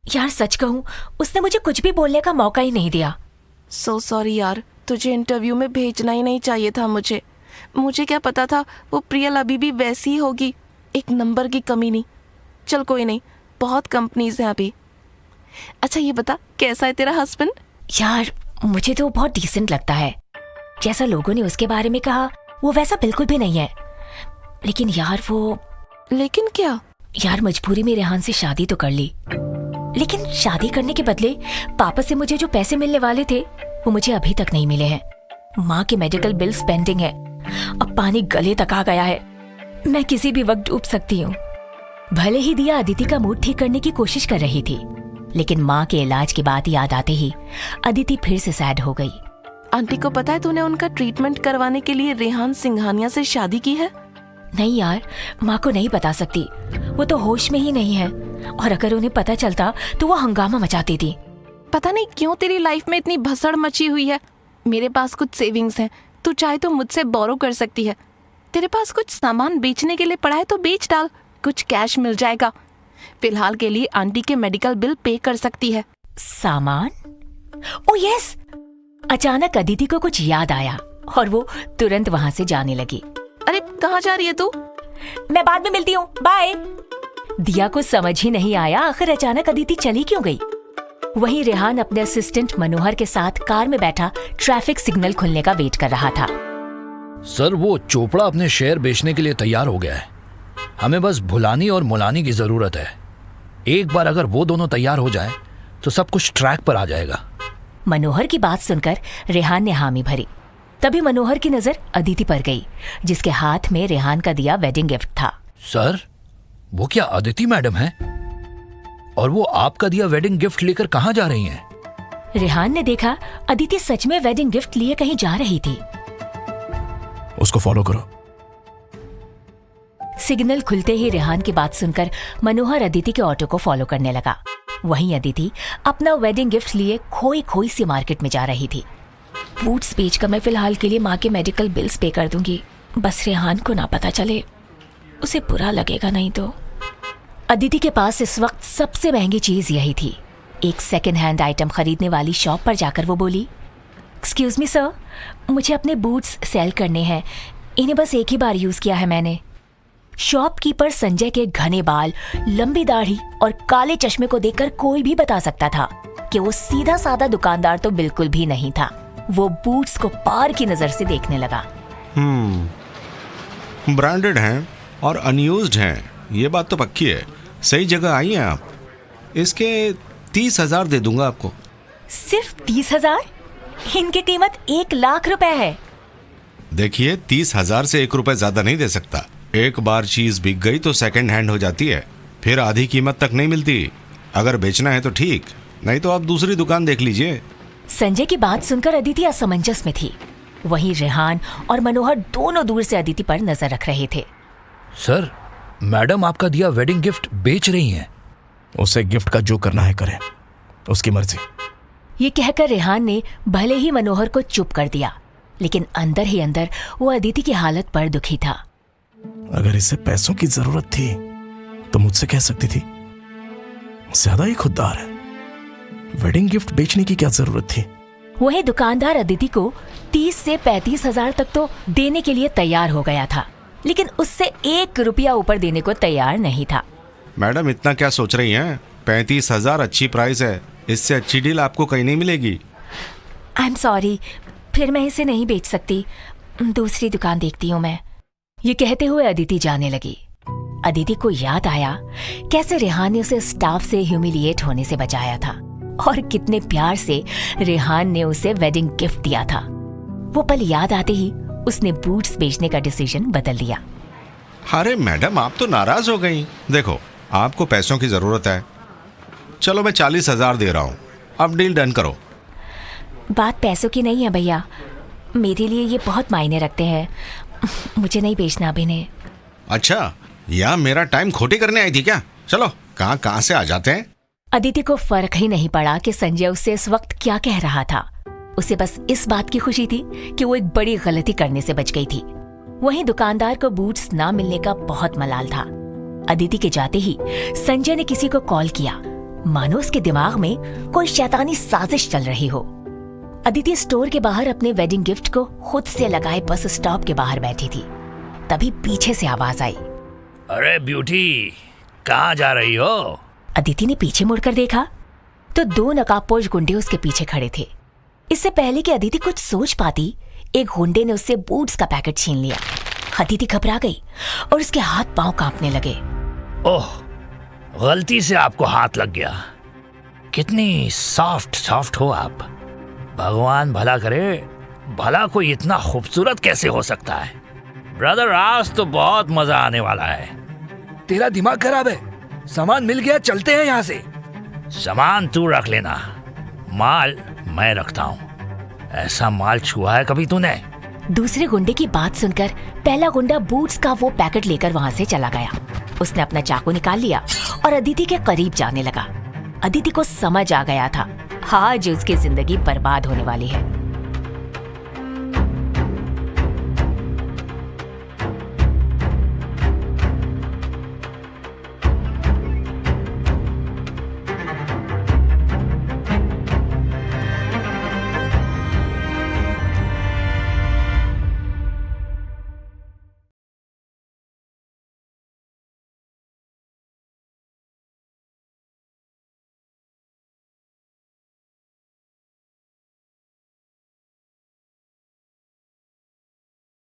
यार सच कहूँ, उसने मुझे कुछ भी बोलने का मौका ही नहीं दिया। सो सॉरी यार, तुझे इंटरव्यू में भेजना ही नहीं चाहिए था मुझे। मुझे क्या पता था वो प्रियल अभी भी वैसी ही होगी, एक नंबर की कमी नहीं। चल कोई नहीं, बहुत कंपनीज हैं अभी। अच्छा ये बता, कैसा है तेरा हस्बैंड? यार मुझे तो बहुत डिसेंट लगता है। जैसा लोगों ने उसके बारे में कहा वो वैसा बिल्कुल भी नहीं है। लेकिन यार वो... लेकिन क्या? यार मजबूरी में रेहान से शादी तो कर ली, लेकिन शादी करने के बदले पापा से मुझे जो पैसे मिलने वाले थे वो मुझे अभी तक नहीं मिले हैं। माँ के मेडिकल बिल्स पेंडिंग है। अब पानी गले तक आ गया है। मैं किसी भी वक्त डूब सकती हूँ। भले ही दिया अदिति का मूड ठीक करने की कोशिश कर रही थी, लेकिन माँ के इलाज की बात याद आते ही अदिति फिर से सैड हो गई। आंटी को पता है तूने उनका ट्रीटमेंट करवाने के लिए रेहान सिंघानिया से शादी की है? नहीं यार, माँ को नहीं बता सकती, वो तो होश में ही नहीं है। और अगर उन्हें पता चलता तो वो हंगामा मचाती थी। पता नहीं क्यों तेरी लाइफ में इतनी भसड़ मची हुई है। मेरे पास कुछ सेविंग्स हैं, तू चाहे तो मुझसे बोरो कर सकती है। तेरे पास कुछ सामान बेचने के लिए पड़ा है तो बेच डाल, कुछ कैश मिल जाएगा। फिलहाल के लिए आंटी के मेडिकल बिल पे कर सकती है। सामान? ओ यस! अचानक अदिति को कुछ याद आया और वो तुरंत वहाँ से जाने लगी। अरे कहाँ जा रही है तू? मैं बाद में मिलती हूँ, बाय। दिया को समझ ही नहीं आया आखिर अचानक अदिति चली क्यों गई। वहीं रेहान अपने असिस्टेंट मनोहर के साथ कार में बैठा ट्रैफिक सिग्नल खुलने का वेट कर रहा था। सर, वो चोपड़ा अपने शेयर बेचने के लिए तैयार हो गया है। हमें बस भुलानी और मुलानी की जरूरत है। एक बार अगर वो दोनों तैयार हो जाए तो सब कुछ ट्रैक पर आ जाएगा। मनोहर की बात सुनकर रेहान ने हामी भरी। तभी मनोहर की नजर अदिति पर गई, जिसके हाथ में रेहान का दिया वेडिंग गिफ्ट था। सर, वो क्या अदिति मैडम है? और वो आपका दिया वेडिंग गिफ्ट लेकर कहाँ जा रही हैं? रेहान ने देखा अदिति सच में वेडिंग गिफ्ट लिए कहीं जा रही थी। उसको फॉलो करो। सिग्नल खुलते ही रेहान की बात सुनकर मनोहर अदिति के ऑटो को फॉलो करने लगा। वहीं अदिति अपना वेडिंग गिफ्ट लिए खोई खोई सी मार्केट में जा रही थी। बूट्स बेचकर मैं फिलहाल के लिए माँ के मेडिकल बिल्स पे कर दूंगी, बस रेहान को ना पता चले, उसे बुरा लगेगा नहीं तो। अदिति के पास इस वक्त सबसे महंगी चीज यही थी। एक सेकेंड हैंड आइटम खरीदने वाली शॉप पर जाकर वो बोली, एक्सक्यूज मी सर, मुझे अपने बूट्स सेल करने हैं, इन्हें बस एक ही बार यूज किया है मैंने। शॉपकीपर संजय के घने बाल, लंबी दाढ़ी और काले चश्मे को देखकर कोई भी बता सकता था कि वो सीधा साधा दुकानदार तो बिल्कुल भी नहीं था। वो बूट्स को पार की नजर से देखने लगा। ब्रांडेड हैं और अनयूज्ड हैं, ये बात तो पक्की है। सही जगह आई हैं आप। इसके 30,000 दे दूंगा आपको। सिर्फ 30,000? इनकी कीमत 1,00,000 रुपए है। देखिए, 30,000 से 1 रुपए ज्यादा नहीं दे सकता। एक बार चीज बिक गई तो सेकंड हैंड हो जाती है, फिर आधी कीमत तक नहीं मिलती। अगर बेचना है तो ठीक, नहीं तो आप दूसरी दुकान देख लीजिए। संजय की बात सुनकर अदिति असमंजस में थी। वहीं रेहान और मनोहर दोनों दूर से अदिति पर नजर रख रहे थे। सर, मैडम आपका दिया वेडिंग गिफ्ट बेच रही हैं। उसे गिफ्ट का जो करना है करे, उसकी मर्जी। ये कहकर रेहान ने भले ही मनोहर को चुप कर दिया, लेकिन अंदर ही अंदर वो अदिति की हालत पर दुखी था। अगर इसे पैसों की जरूरत थी तो मुझसे कह सकती थी, ज्यादा ही खुददार है। वेडिंग गिफ्ट बेचने की क्या जरूरत थी? वही दुकानदार अदिति को 30 से 35,000 तक तो देने के लिए तैयार हो गया था, लेकिन उससे 1 रुपया ऊपर देने को तैयार नहीं था। मैडम, इतना क्या सोच रही हैं? 35,000 अच्छी प्राइस है, इससे अच्छी डील आपको कहीं नहीं मिलेगी। आई एम सॉरी, फिर मैं इसे नहीं बेच सकती, दूसरी दुकान देखती हूँ मैं। ये कहते हुए अदिति जाने लगी। अदिति को याद आया कैसे रेहान ने उसे स्टाफ से ह्यूमिलिएट होने से बचाया था और कितने प्यार से रेहान ने उसे वेडिंग गिफ्ट दिया था। वो पल याद आते ही उसने बूट्स बेचने का डिसीजन बदल दिया। अरे मैडम, आप तो नाराज हो गई। देखो, आपको पैसों की जरूरत है, चलो मैं 40,000 दे रहा हूँ, अब डील डन करो। बात पैसों की नहीं है भैया, मेरे लिए ये बहुत मायने रखते हैं, मुझे नहीं बेचना अभी ने। अच्छा, या मेरा टाइम खोटी करने आई थी क्या? चलो, कहाँ से आ जाते हैं। अदिति को फर्क ही नहीं पड़ा कि संजय उससे इस वक्त क्या कह रहा था। उसे बस इस बात की खुशी थी कि वो एक बड़ी गलती करने से बच गई थी। वहीं दुकानदार को बूट्स ना मिलने का बहुत मलाल था। अदिति के जाते ही संजय ने किसी को कॉल किया। मानो उसके दिमाग में कोई शैतानी साजिश चल रही हो। अदिति स्टोर के बाहर अपने वेडिंग गिफ्ट को खुद से लगाए बस स्टॉप के बाहर बैठी थी। तभी पीछे से आवाज आई, अरे ब्यूटी, कहाँ जा रही हो? अदिति ने पीछे मुड़कर देखा तो 2 नकाबपोश गुंडे उसके पीछे खड़े थे। इससे पहले कि अदिति कुछ सोच पाती, एक गुंडे ने उससे बूट्स का पैकेट छीन लिया। अदिति घबरा गई और उसके हाथ पांव कांपने लगे। ओह, गलती से आपको हाथ लग गया। कितनी सॉफ्ट हो आप। भगवान भला करे, भला कोई इतना खूबसूरत कैसे हो सकता है? ब्रदर, आज तो बहुत मजा आने वाला है। तेरा दिमाग खराब है। सामान मिल गया, चलते हैं यहाँ से। सामान तू रख लेना, माल मैं रखता हूँ। ऐसा माल छुआ है कभी तूने? दूसरे गुंडे की बात सुनकर पहला गुंडा बूट्स का वो पैकेट लेकर वहाँ से चला गया। उसने अपना चाकू निकाल लिया और अदिति के करीब जाने लगा। अदिति को समझ आ गया था आज उसकी जिंदगी बर्बाद होने वाली है।